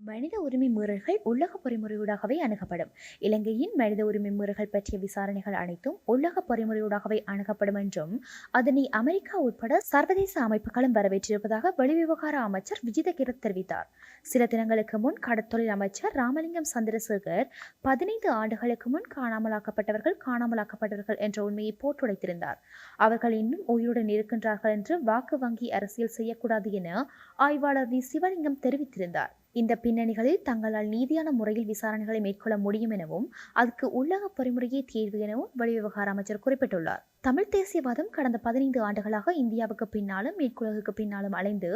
மனித உரிமை மீறல்கள் உள்ளக பொறிமுறையூடாகவே அணுகப்படும். இலங்கையின் மனித உரிமை மீறல்கள் பற்றிய விசாரணைகள் அனைத்தும் உள்ளக பொறிமுறையூடாகவே அணுகப்படும் என்றும் அதனை அமெரிக்கா உட்பட சர்வதேச அமைப்புகளும் வரவேற்றிருப்பதாக வெளிவிவகார அமைச்சர் விஜித கிரத் தெரிவித்தார். சில தினங்களுக்கு முன் கடற்தொழில் அமைச்சர் ராமலிங்கம் சந்திரசேகர் 15 ஆண்டுகளுக்கு முன் காணாமலாக்கப்பட்டவர்கள் என்ற உண்மையை போட்டுடைத்திருந்தார். அவர்கள் இன்னும் உயிருடன் இருக்கின்றார்கள் என்று வாக்கு வங்கி அரசியல் செய்யக்கூடாது என ஆய்வாளர் வி சிவலிங்கம் தெரிவித்திருந்தார். இந்த பின்னணிகளில் தங்களால் நீதியான முறையில் விசாரணைகளை மேற்கொள்ள முடியும் எனவும் அதுக்கு உள்ளக பொறிமுறையே தீர்வு எனவும் வெளிவிவகார அமைச்சர் குறிப்பிட்டுள்ளார். தமிழ் தேசியவாதம் கடந்த 15 ஆண்டுகளாக இந்தியாவுக்கு பின்னாலும் மேற்குலகுக்கு பின்னாலும் அலைந்து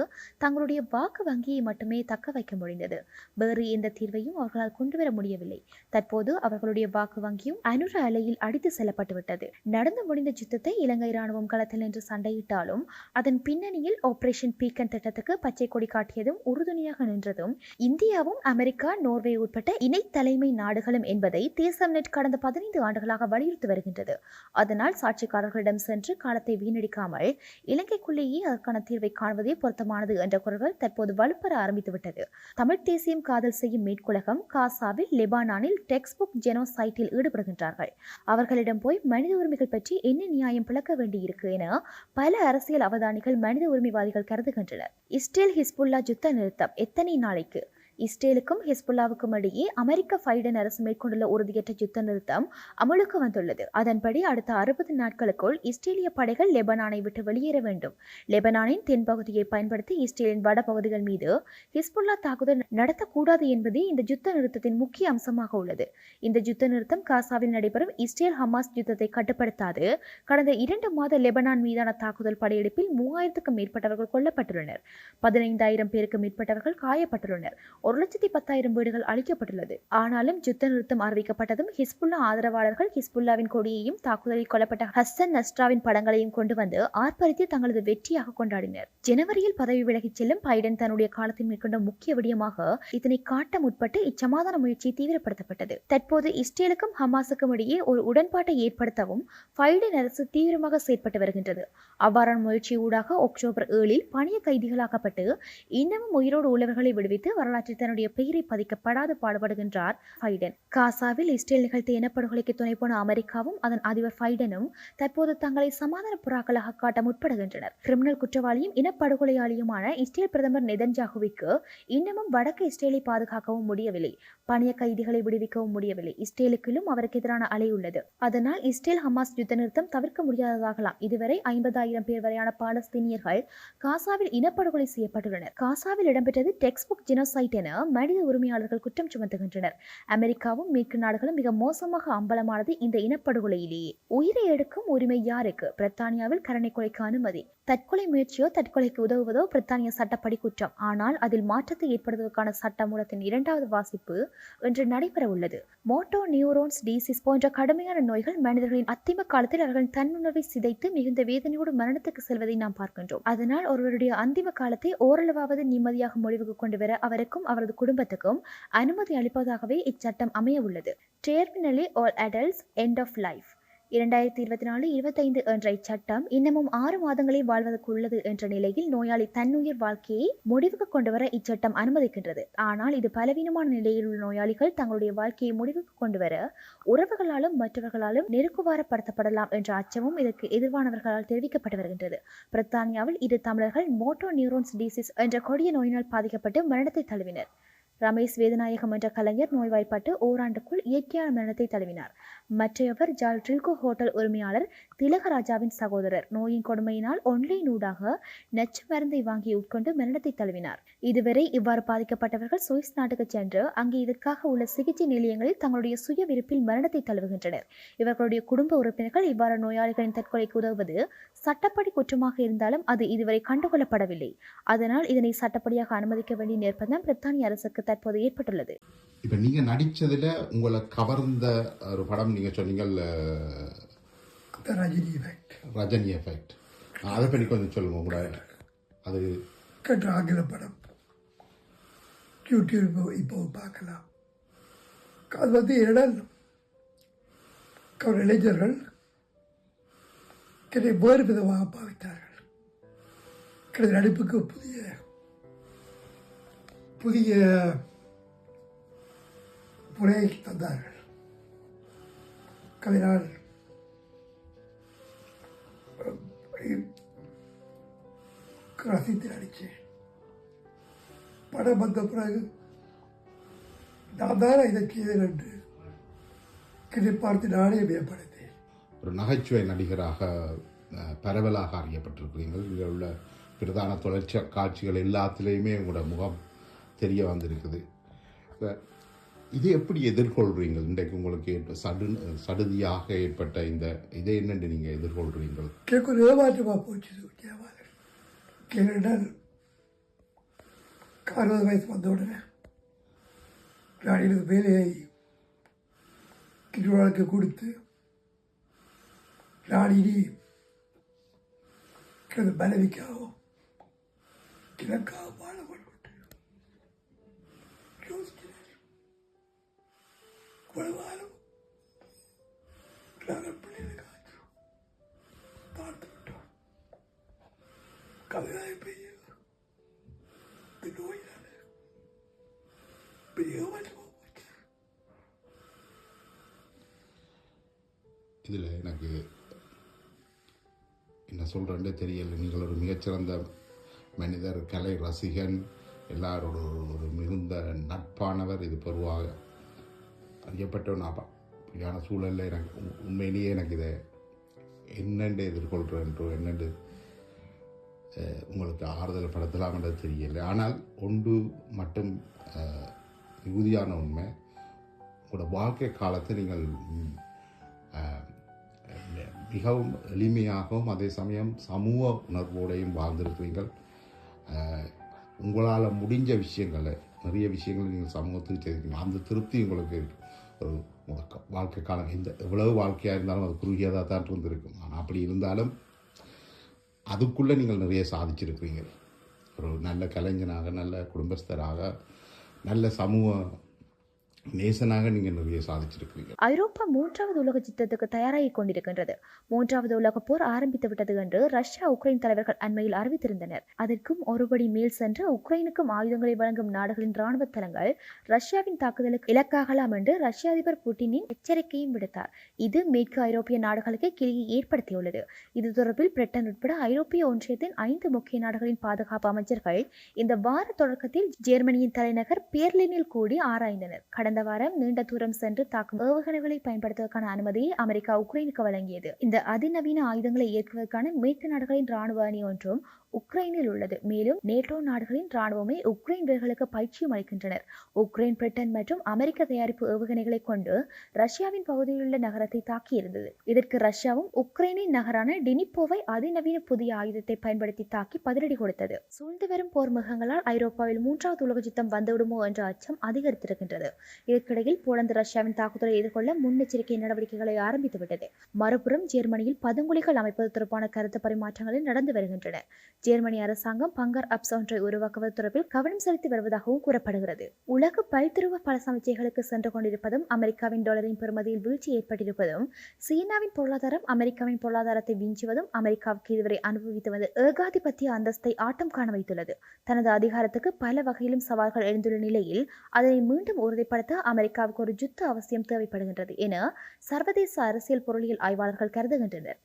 தங்களுடைய வாக்கு வங்கியை மட்டுமே தக்க வைக்க முடிந்தது. வேறு எந்த தீர்வையும் அவர்களால் கொண்டுவர முடியவில்லை. தற்போது அவர்களுடைய வாக்கு வங்கியும் அனுர அலையில் அடித்து செல்லப்பட்டுவிட்டது. நடந்து முடிந்த யுத்தத்தை இலங்கை ராணுவம் களத்தில் நின்று சண்டையிட்டாலும் அதன் பின்னணியில் ஆபரேஷன் பீக்கன் திட்டத்துக்கு பச்சை கொடி காட்டியதும் உறுதுணையாக நின்றதும் இந்தியாவும் அமெரிக்கா, நோர்வே உட்பட்ட இணை தலைமை நாடுகளும் என்பதை தேசம் நெட் கடந்த 15 ஆண்டுகளாக வலியுறுத்தி வருகின்றது. அதனால் சாட்சிக்காரர்களிடம் சென்று காலத்தை வீணடிக்காமல் இலங்கைக்குள்ளேயே அதற்கான தீர்வை காண்பதே பொருத்தமானது என்ற குரல்கள் தற்போது வலுப்பெற ஆரம்பித்துவிட்டது. தமிழ் தேசியம் காதல் செய்யும் மேற்குலகம் காசாவில், லெபனானில் டெக்ஸ்ட் புக் ஜெனோசைட்டில் ஈடுபடுகின்றார்கள். அவர்களிடம் போய் மனித உரிமைகள் பற்றி என்ன நியாயம் பிளக்க வேண்டியிருக்கு என பல அரசியல் அவதானிகள், மனித உரிமைவாதிகள் கருதுகின்றனர். இஸ்ரேல் ஹிஸ்புல்லா யுத்த நிறுத்தம் எத்தனை நாளைக்கு? இஸ்ரேலுக்கும் ஹிஸ்புல்லாவுக்கும் இடையே அமெரிக்க பைடன் அரசு மேற்கொண்டுள்ள உறுதியற்ற யுத்த நிறுத்தம் அமலுக்கு வந்துள்ளது. அதன்படி அடுத்த 60 நாட்களுக்குள் இஸ்ரேலிய படைகள் லெபனானை விட்டு வெளியேற வேண்டும். லெபனானின் தென்பகுதியை பயன்படுத்தி இஸ்ரேலின் வடபகுதிகள் மீது ஹிஸ்புல்லா தாக்குதல் நடத்தக்கூடாது என்பதே இந்த யுத்த நிறுத்தத்தின் முக்கிய அம்சமாக உள்ளது. இந்த யுத்த நிறுத்தம் காசாவில் நடைபெறும் இஸ்ரேல் ஹமாஸ் யுத்தத்தை கட்டுப்படுத்தாது. கடந்த 2 மாத லெபனான் மீதான தாக்குதல் படையெடுப்பில் 3000க்கும் மேற்பட்டவர்கள் கொல்லப்பட்டுள்ளனர். 15,000 பேருக்கு மேற்பட்டவர்கள் காயப்பட்டுள்ளனர். 1,10,000 வீடுகள் அளிக்கப்பட்டுள்ளது. ஆனாலும் யுத்த நிறுத்தம் அறிவிக்கப்பட்டதும் ஹிஸ்புல்லா ஆதரவாளர்கள் ஹிஸ்புல்லாவின் கொடியையும் தாக்குதலில் கொல்லப்பட்ட ஹசன் நஸ்ராவின் படங்களையும் கொண்டு வந்து ஆர்ப்பரித்து தங்களது வெற்றியாக கொண்டாடினர். ஜனவரியில் பதவி விலகிச் செல்லும் பைடன் தன்னுடைய காலத்தில் மேற்கொண்ட முக்கிய விடயமாக இதனை காட்ட முற்பட்டு இச்சமாதான முயற்சி தீவிரப்படுத்தப்பட்டது. தற்போது இஸ்ரேலுக்கும் ஹமாஸுக்கும் இடையே ஒரு உடன்பாட்டை ஏற்படுத்தவும் பைடன் அரசு தீவிரமாக செயற்பட்டு வருகின்றது. அவ்வாறான முயற்சி ஊடாக அக்டோபர் 7 பணிய கைதிகளாக்கப்பட்டு இன்னமும் உயிரோடு உள்ளவர்களை விடுவித்து வரலாற்றில் தன்னுடைய பெயரை பதிக்கப்படாது பாடுபடுகின்றார் பைடன். காசாவில் இஸ்ரேல் நிகழ்த்திய இனப்படுகொலைக்கு துணைப்போன அமெரிக்காவும் அதன் அதிபர் பைடனும் தற்போது தங்களை சமாதான புறாக்களாக காட்ட முற்படுகின்றனர். கிரிமினல் குற்றவாளியும் இனப்படுகொலையாளியுமான இஸ்ரேல் பிரதமர் நெதன்யாகுவுக்கு இன்னமும் வடக்கு இஸ்ரேலை பாதுகாக்கவும் முடியவில்லை. பணிய கைதிகளை விடுவிக்கவும் முடியவில்லை. இஸ்ரேலுக்குள்ளும் அவருக்கு எதிரான அலை உள்ளது. அதனால் இஸ்ரேல் ஹமாஸ் யுத்த நிறுத்தம் தவிர்க்க முடியாததாகலாம். இதுவரை 50,000 பேர் வரையான பாலஸ்தீனியர்கள் காசாவில் இனப்படுகொலை செய்யப்பட்டுள்ளனர். காசாவில் இடம்பெற்றது டெக்ஸ்ட் புக் ஜெனோசைட் என மனித உரிமையாளர்கள் குற்றம் சுமத்துகின்றனர். அமெரிக்காவும் மேற்கு நாடுகளும் மிக மோசமாக அம்பலமானது இந்த இனப்படுகொலையிலேயே. உயிரை எடுக்கும் உரிமை யாருக்கு? பிரித்தானியாவில் கருணை கொலைக்கு அனுமதி. தற்கொலை முயற்சியோ தற்கொலைக்கு உதவுவதோ பிரித்தானிய சட்டப்படி குற்றம். ஆனால் அதில் மாற்றத்தை ஏற்படுத்துவதற்கான சட்டமூலத்தின் 2வது வாசிப்பு இன்று நடைபெற உள்ளது. மோட்டோ நியூரோன்ஸ் டிசீஸ் போன்ற கடுமையான நோய்கள் மனிதர்களின் அத்திம காலத்தில் அவர்களின் தன்னுணர்வை சிதைத்து மிகுந்த வேதனையோடு மரணத்துக்கு செல்வதை நாம் பார்க்கின்றோம். அதனால் ஒருவருடைய அந்திம காலத்தை ஓரளவாவது நிம்மதியாக முடிவுக்கு கொண்டு வர அவருக்கும் அவரது குடும்பத்துக்கும் அனுமதி அளிப்பதாகவே இச்சட்டம் அமைய உள்ளது. Terminally ill adults end of life 2024-25 என்ற இச்சட்டம் இன்னமும் 6 மாதங்களே வாழ்வதற்கு உள்ளது என்ற நிலையில் நோயாளி தன்னுயிர் வாழ்க்கையை முடிவுக்கு கொண்டு வர இச்சட்டம் அனுமதிக்கின்றது. ஆனால் இது பலவீனமான நிலையில் உள்ள நோயாளிகள் தங்களுடைய வாழ்க்கையை முடிவுக்கு கொண்டு வர உறவுகளாலும் மற்றவர்களாலும் நெருக்குவாரப்படுத்தப்படலாம் என்ற அச்சமும் இதற்கு எதிர்வானவர்களால் தெரிவிக்கப்பட்டு வருகின்றது. பிரித்தானியாவில் 2 தமிழர்கள் மோட்டோ நியூரோன்ஸ் டிசீஸ் என்ற கொடிய நோயினால் பாதிக்கப்பட்டு மரணத்தை தழுவினர். ரமேஷ் வேதநாயகம் என்ற கலைஞர் நோய்வாய்ப்பட்டு ஓராண்டுக்குள் இயற்கையான மரணத்தை தழுவினார். மற்றையவர் ஜால் ட்ரில்கோ ஹோட்டல் உரிமையாளர் திலகராஜாவின் சகோதரர் நோயின் கொடுமையினால் ஒன்லைன் ஊடாக நச்சு மருந்தை வாங்கி உட்கொண்டு மரணத்தை தழுவினார். இதுவரை இவ்வாறு பாதிக்கப்பட்டவர்கள் சுவிஸ் நாட்டுக்கு சென்று அங்கே இதற்காக உள்ள சிகிச்சை நிலையங்களில் தங்களுடைய சுய விருப்பில் மரணத்தை தழுவுகின்றனர். இவர்களுடைய குடும்ப உறுப்பினர்கள் இவ்வாறு நோயாளிகளின் தற்கொலைக்கு உதவுவது சட்டப்படி குற்றமாக இருந்தாலும் அது இதுவரை கண்டுகொள்ளப்படவில்லை. அதனால் இதனை சட்டப்படியாக அனுமதிக்க வேண்டிய நிர்பந்தம் பிரித்தானிய அரசுக்கு தற்போது ஏற்பட்டுள்ளது. இப்ப நீங்க நடிச்சதுல உங்களை கவர்ந்த ஒரு படம் நீங்க சொன்னீங்க, ரஜினி எஃபெக்ட். அதை பற்றி கொஞ்சம் சொல்லுங்க. கூட அது ஆங்கில படம் யூடியூப் இப்போ பார்க்கலாம். அது வந்து இளைஞர்கள் வேறு விதமாக பாவித்தார்கள். நடிப்புக்கு புதிய புனையை தந்தார்கள். கவினால் ரசித்து நடித்தேன். படம் வந்த பிறகு நான் தானே இதை செய்தேன் என்று கிளி பார்த்து நானே வியப்படைத்தேன். ஒரு நகைச்சுவை நடிகராக பரவலாக அறியப்பட்டிருக்கிறீர்கள். இதில் உள்ள பிரதான தொடர்ச்சி காட்சிகள் எல்லாத்திலையுமே உங்களோட முகம் தெரிய வந்திருக்குது. இதை எப்படி எதிர்கொள்கிறீங்க? இன்றைக்கு உங்களுக்கு சடுதியாக ஏற்பட்ட இதை என்னென்று நீங்கள் எதிர்கொள்கிறீர்கள்? கேட்க ஏமாற்றமாக போச்சு. கேட்டால் 60 வயசு வந்த உடனே நான் எனது வேலையை கிட்டுவாளுக்கு கொடுத்து நான் இனி எனது மனைவிக்காகவும் கிழக்காக வாழ வேண்டும் யோசிக்கிறேன். குழவாலும் நாங்கள் பிள்ளைகளுக்கு பார்த்து விட்டோம். கவிதாய் பெய்ய நோயினால பெரிய போச்சு. இதில் எனக்கு என்ன சொல்கிறேன்னே தெரியல. நீங்கள் ஒரு மிகச்சிறந்த மனிதர், கலை ரசிகன், எல்லாரோட ஒரு மிகுந்த நட்பானவர். இது பொதுவாக அறியப்பட்ட அப்படியான சூழலில் எனக்கு உண்மையிலேயே எனக்கு இதை என்னென்று எதிர்கொள்கிறேன்றோ என்னென்று உங்களுக்கு ஆறுதல் படுத்தலாம்ன்றது தெரியல. ஆனால் ஒன்று மட்டும் மிகுதியான உண்மை, உங்களோட வாழ்க்கை காலத்தை நீங்கள் மிகவும் எளிமையாகவும் அதே சமயம் சமூக உணர்வோடையும் வாழ்ந்திருக்கிறீர்கள். உங்களால் முடிஞ்ச விஷயங்களை, நிறைய விஷயங்களை நீங்கள் சமூகத்துக்கு செய்திருக்கீங்க. அந்த திருப்தி உங்களுக்கு ஒரு வாழ்க்கை காலம் எவ்வளவு வாழ்க்கையாக இருந்தாலும் அது குறுகியதாக தான் இருந்திருக்கும். ஆனால் அப்படி இருந்தாலும் அதுக்குள்ளே நீங்கள் நிறைய சாதிச்சிருக்கிறீங்க. ஒரு நல்ல கலைஞனாக, நல்ல குடும்பஸ்தராக, நல்ல சமூக நேசனாக நீங்கள் நிறைய சாதிச்சிருக்கிறீங்க. ஐரோப்பா 3வது உலக யுத்தத்துக்கு தயாராகிக் கொண்டிருக்கின்றது. 3வது உலக போர் ஆரம்பித்து விட்டது என்று ரஷ்யா உக்ரைன் தலைவர்கள் அண்மையில் அறிவித்திருந்தனர். அதற்கும் ஒருபடி மேல் சென்று உக்ரைனுக்கும் ஆயுதங்களை வழங்கும் நாடுகளின் ராணுவ தளங்கள் ரஷ்யாவின் தாக்குதலுக்கு இலக்காகலாம் என்று ரஷ்ய அதிபர் புட்டினின் எச்சரிக்கையும் விடுத்தார். இது மேற்கு ஐரோப்பிய நாடுகளுக்கு கிளியை ஏற்படுத்தியுள்ளது. இது தொடர்பில் பிரிட்டன் உட்பட ஐரோப்பிய ஒன்றியத்தின் 5 முக்கிய நாடுகளின் பாதுகாப்பு அமைச்சர்கள் இந்த வார தொடக்கத்தில் ஜெர்மனியின் தலைநகர் பெர்லினில் கூடி ஆராய்ந்தனர். கடந்த வாரம் நீண்ட தூரம் சென்று தாக்கும் ஏவுகணைகளை பயன்படுத்துவதற்கான அனுமதியை அமெரிக்கா உக்ரைனுக்கு வழங்கியது. இந்த அதிநவீன ஆயுதங்களை இயக்குவதற்கான மேற்கு நாடுகளின் ராணுவ அணி ஒன்றும் உக்ரைனில் உள்ளது. மேலும் நேட்டோ நாடுகளின் ராணுவமே உக்ரைன் வீரர்களுக்கு பயிற்சியும் அளிக்கின்றனர். உக்ரைன் பிரிட்டன் மற்றும் அமெரிக்க தயாரிப்பு ஏவுகணைகளை கொண்டு ரஷ்யாவின் பகுதியில் உள்ள நகரத்தை தாக்கியிருந்தது. இதற்கு ரஷ்யாவும் உக்ரைனின் நகரான டினிப்போவை அதிநவீன புதிய ஆயுதத்தை பயன்படுத்தி தாக்கி பதிலடி கொடுத்தது. சூழ்ந்து வரும் போர் முகங்களால் ஐரோப்பாவில் 3வது உலக யுத்தம் வந்துவிடுமோ என்ற அச்சம் அதிகரித்திருக்கின்றது. இதற்கிடையில் போலந்து ரஷ்யாவின் தாக்குதலை எதிர்கொள்ள முன்னெச்சரிக்கை நடவடிக்கைகளை ஆரம்பித்துவிட்டது. மறுபுறம் ஜெர்மனியில் பதுங்குழிகள் அமைப்பது தொடர்பான கருத்து பரிமாற்றங்கள் நடந்து வருகின்றன. ஜெர்மனி அரசாங்கம் பங்கர் அப்ஸ் ஒன்றை உருவாக்குவது தொடர்பில் கவனம் செலுத்தி வருவதாகவும் கூறப்படுகிறது. உலக பல்துருவ பல சமச்சைகளுக்கு சென்று கொண்டிருப்பதும், அமெரிக்காவின் டாலரின் பெறுமதியில் வீழ்ச்சி ஏற்பட்டிருப்பதும், சீனாவின் பொருளாதாரம் அமெரிக்காவின் பொருளாதாரத்தை விஞ்சுவதும் அமெரிக்காவுக்கு இதுவரை அனுபவித்து வந்த ஏகாதிபத்திய அந்தஸ்தை ஆட்டம் காண வைத்துள்ளது. தனது அதிகாரத்துக்கு பல வகையிலும் சவால்கள் எழுந்துள்ள நிலையில் அதனை மீண்டும் உறுதிப்படுத்த அமெரிக்காவுக்கு ஒரு யுத்த அவசியம் தேவைப்படுகின்றது என சர்வதேச அரசியல் பொருளியல் ஆய்வாளர்கள் கருதுகின்றனர்.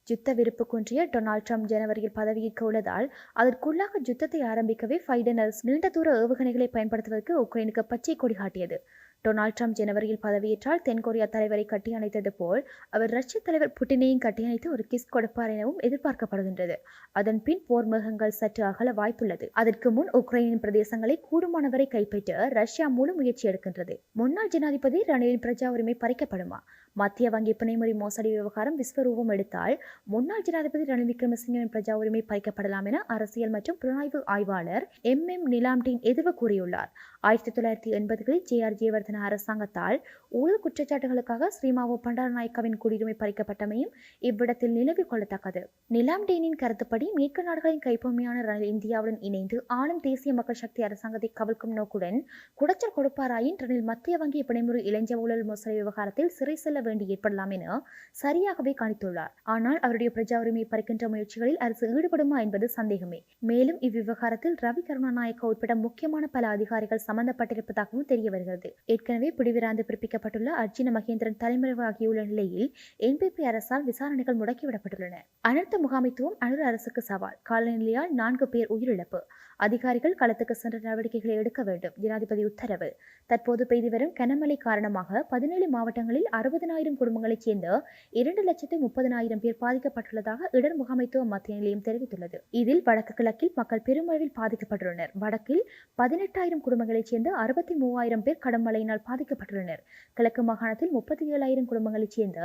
யுத்த விருப்பு குன்றிய டொனால்ட் ட்ரம்ப் ஜனவரியில் பதவியேற்க உள்ளதால் அதற்குள்ளாக யுத்தத்தை ஆரம்பிக்கவே பைடன் அரசு நீண்ட தூர ஏவுகணைகளை பயன்படுத்துவதற்கு உக்ரைனுக்கு பச்சை கொடி காட்டியது. டொனால்ட் ட்ரம்ப் ஜனவரியில் பதவியேற்றால் தென்கொரியா தலைவரை கட்டியணைத்தது போல் அவர் ரஷ்ய தலைவர் புட்டினையும் கட்டியணைத்து ஒரு கிஸ் கொடுப்பார் எனவும் எதிர்பார்க்கப்படுகின்றது. அதன் பின் போர் மேகங்கள் சற்று அகல வாய்ப்புள்ளது. அதற்கு முன் உக்ரைனின் பிரதேசங்களை கூடுமானவரை கைப்பற்ற ரஷ்யா முழு முயற்சி எடுக்கின்றது. முன்னாள் ஜனாதிபதி ரணிலின் பிரஜா உரிமை பறிக்கப்படுமா? மத்திய வங்கி பிணைமுறை மோசடி விவகாரம் விஸ்வரூபம் எடுத்தால் முன்னாள் ஜனாதிபதி ரணில் விக்ரமசிங்கவின் பிரஜா உரிமை பறிக்கப்படலாம் என அரசியல் மற்றும் புலனாய்வு ஆய்வாளர் MM நிலாம்டீன் எதிர்வு கூறியுள்ளார். 1980களில் JR ஜெயவர்தன அரசாங்கத்தால் ஊழல் குற்றச்சாட்டுகளுக்காக ஸ்ரீமாவோ பண்டாரநாயக்காவின் குடியுரிமை பறிக்கப்பட்டமையும் இவ்விடத்தில் நிலவிக் கொள்ளத்தக்கது. நிலாம்டீனின் கருத்துப்படி மேற்கு நாடுகளின் கைப்பொம்மையான ரணில் இந்தியாவுடன் இணைந்து ஆளும் தேசிய மக்கள் சக்தி அரசாங்கத்தை கவிழ்க்கும் நோக்குடன் குடைச்சல் கொடுப்பாராயின் ரணில் மத்திய வங்கி பிணைமுறை இளைஞர் ஊழல் மோசடி விவகாரத்தில் சிறை செல்ல வேண்டி ஏற்படலாம் என சரியாகவே கணித்துள்ளார். ஆனால் அவருடைய பிரஜா உரிமையை பறிக்கின்ற முயற்சிகளில் அரசு ஈடுபடுமா என்பது சந்தேகமே. மேலும் இவ்விவகாரத்தில் ரவி கருணாநாயக்க உட்பட முக்கியமான பல அதிகாரிகள் சம்பந்தப்பட்டிருப்பதாகவும் தெரிய வருகிறது. ஏற்கனவே பிடிவிராந்து பிறப்பிக்கப்பட்டுள்ள அர்ஜுன மகேந்திரன் தலைமறைவாகியுள்ள நிலையில் என்பிபி அரசால் விசாரணைகள் முடக்கிவிடப்பட்டுள்ளன. அனர்த்த முகாமைத்துவம் அனுர அரசுக்கு சவால். காலநிலையால் 4 பேர் உயிரிழப்பு. அதிகாரிகள் களத்துக்கு சென்ற நடவடிக்கைகளை எடுக்க வேண்டும். ஜனாதிபதி உத்தரவு. தற்போது பெய்து வரும் கனமழை காரணமாக 17 மாவட்டங்களில் 60,000 குடும்பங்களைச் சேர்ந்த 2,30,000 பேர் பாதிக்கப்பட்டுள்ளதாக இடர் முகாமைத்துவ மத்திய நிலையம் தெரிவித்துள்ளது. இதில் வடக்கு கிழக்கில் மக்கள் பெருமளவில் பாதிக்கப்பட்டுள்ளனர். வடக்கில் 18,000 குடும்பங்களைச் சேர்ந்த 63,000 பேர் கடும் மழையினால் பாதிக்கப்பட்டுள்ளனர். கிழக்கு மாகாணத்தில் 37,000 குடும்பங்களைச் சேர்ந்த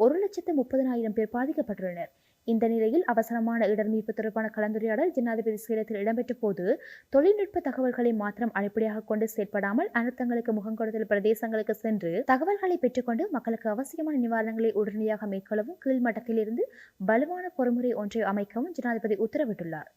1,30,000 பேர் பாதிக்கப்பட்டுள்ளனர். இந்த நிலையில் அவசரமான இடர் மீட்பு தொடர்பான கலந்துரையாடல் ஜனாதிபதி செயலகத்தில் இடம்பெற்ற போது தொழில்நுட்ப தகவல்களை மாத்திரம் அடிப்படையாக கொண்டு செயற்படாமல் அனர்த்தங்களுக்கு முகம் கொடுத்தல் பிரதேசங்களுக்கு சென்று தகவல்களை பெற்றுக்கொண்டு மக்களுக்கு அவசியமான நிவாரணங்களை உடனடியாக மேற்கொள்ளவும் கீழ்மட்டத்தில் இருந்து வலுவான பொறுமுறை ஒன்றை அமைக்கவும் ஜனாதிபதி உத்தரவிட்டுள்ளார்.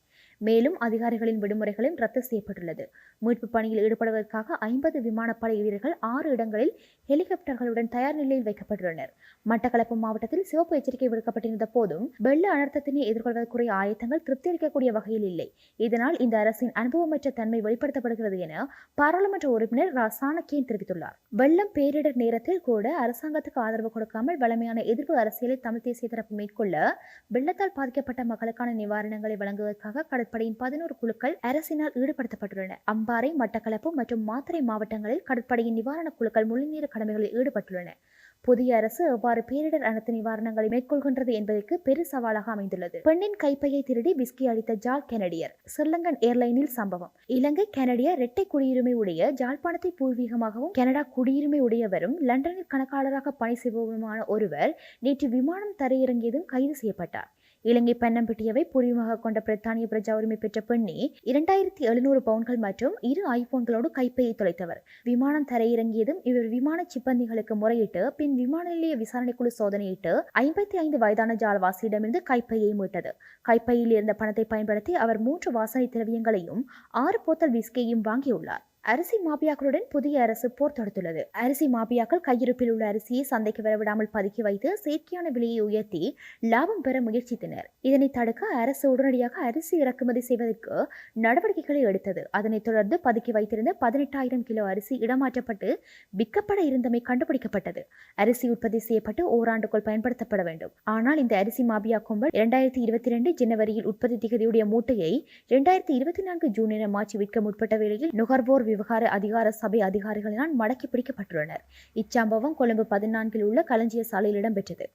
மேலும் அதிகாரிகளின் விடுமுறைகளும் ரத்து செய்யப்பட்டுள்ளது. மீட்பு பணியில் ஈடுபடுவதற்காக 50 விமானப்படை வீரர்கள் 6 இடங்களில் ஹெலிகாப்டர்களுடன் தயார் நிலையில் வைக்கப்பட்டுள்ளனர். மட்டக்களப்பு மாவட்டத்தில் சிவப்பு எச்சரிக்கை விடுக்கப்பட்டிருந்த போதும் வெள்ள அனர்த்தத்தினை எதிர்கொள்வதற்குரிய ஆயத்தங்கள் திருப்தி அளிக்கக்கூடிய வகையில் இல்லை. இதனால் இந்த அரசின் அனுபவமற்ற தன்மை வெளிப்படுத்தப்படுகிறது என பாராளுமன்ற உறுப்பினர் ரா சாணக்கியன் தெரிவித்துள்ளார். வெள்ளம் பேரிடர் நேரத்தில் கூட அரசாங்கத்துக்கு ஆதரவு கொடுக்காமல் வலிமையான எதிர்ப்பு அரசியலை தமிழ் தேசிய தரப்பு மேற்கொள்ள வெள்ளத்தால் பாதிக்கப்பட்ட மக்களுக்கான நிவாரணங்களை வழங்குவதற்காக கடற்படையின் 11 குழுக்கள் அரசினால் ஈடுபடுத்தப்பட்டுள்ளன. அம்பாறை, மட்டக்களப்பு மற்றும் மாத்தறை மாவட்டங்களில் கடற்படையின் நிவாரண குழுக்கள் முழுநீர கடமைகளில் ஈடுபட்டுள்ளன. புதிய அரசு எவ்வாறு பேரிடர் அனர்த்த நிவாரணங்களை மேற்கொள்கின்றது என்பதற்கு பெரு சவாலாக அமைந்துள்ளது. பெண்ணின் கைப்பையை திருடி விஸ்கி அளித்த ஜாழ் கனடியர். ஸ்ரீலங்கன் ஏர்லைனில் சம்பவம். இலங்கை கனடிய இரட்டை குடியுரிமை உடைய ஜாழ்ப்பாணத்தை பூர்வீகமாகவும் கனடா குடியுரிமை உடையவரும் லண்டனில் கணக்காளராக பணி செய்பவருமான ஒருவர் நேற்று விமானம் தரையிறங்கியதும் கைது செய்யப்பட்டார். இலங்கை பன்னம்பிட்டியவை பூர்வீகமாக கொண்ட பிரித்தானிய பிரஜா உரிமை பெற்ற பெண்ணி 2700 பவுன்கள் மற்றும் 2 ஐபோன்களோடு கைப்பையை தொலைத்தவர். விமானம் தரையிறங்கியதும் இவர் விமான சிப்பந்திகளுக்கு முறையிட்டு பின் விமான நிலைய விசாரணைக்குழு சோதனையிட்டு 55 வயதான ஜாழ்வாசியிடமிருந்து கைப்பையை மீட்டது. கைப்பையில் இருந்த பணத்தை பயன்படுத்தி அவர் 3 வாசனை திரவியங்களையும் 6 போத்தல் விஸ்கியையும் வாங்கியுள்ளார். அரிசி மாபியாக்களுடன் புதிய அரசு போர் தொடுத்துள்ளது. அரிசி மாபியாக்கள் கையிருப்பில் உள்ள அரிசியை சந்தைக்கு வரவிடாமல் பதுக்கி வைத்து செயற்கையான விலையை உயர்த்தி லாபம் பெற முயற்சித்தனர். இதனை தடுக்க அரசு உடனடியாக அரிசி இறக்குமதி செய்வதற்கு நடவடிக்கைகளை எடுத்தது. அதனைத் தொடர்ந்து பதுக்கி வைத்திருந்த 18,000 கிலோ அரிசி இடமாற்றப்பட்டு விற்கப்பட இருந்தமை கண்டுபிடிக்கப்பட்டது. அரிசி உற்பத்தி செய்யப்பட்டு ஓராண்டுக்குள் பயன்படுத்தப்பட வேண்டும். ஆனால் இந்த அரிசி மாபியா கும்பல் 2022 ஜனவரியில் உற்பத்தி திகதியுடைய மூட்டையை 2024 ஜூன் என மாற்றி விற்க முற்பட்ட வேளையில் நுகர்வோர் விவகார அதிகார சபை அதிகாரிகளினால் மடக்கி பிடிக்கப்பட்டுள்ளனர். இச்சம்பவம் கொழும்பு 14 உள்ள களஞ்சிய சாலையில் இடம்பெற்றது.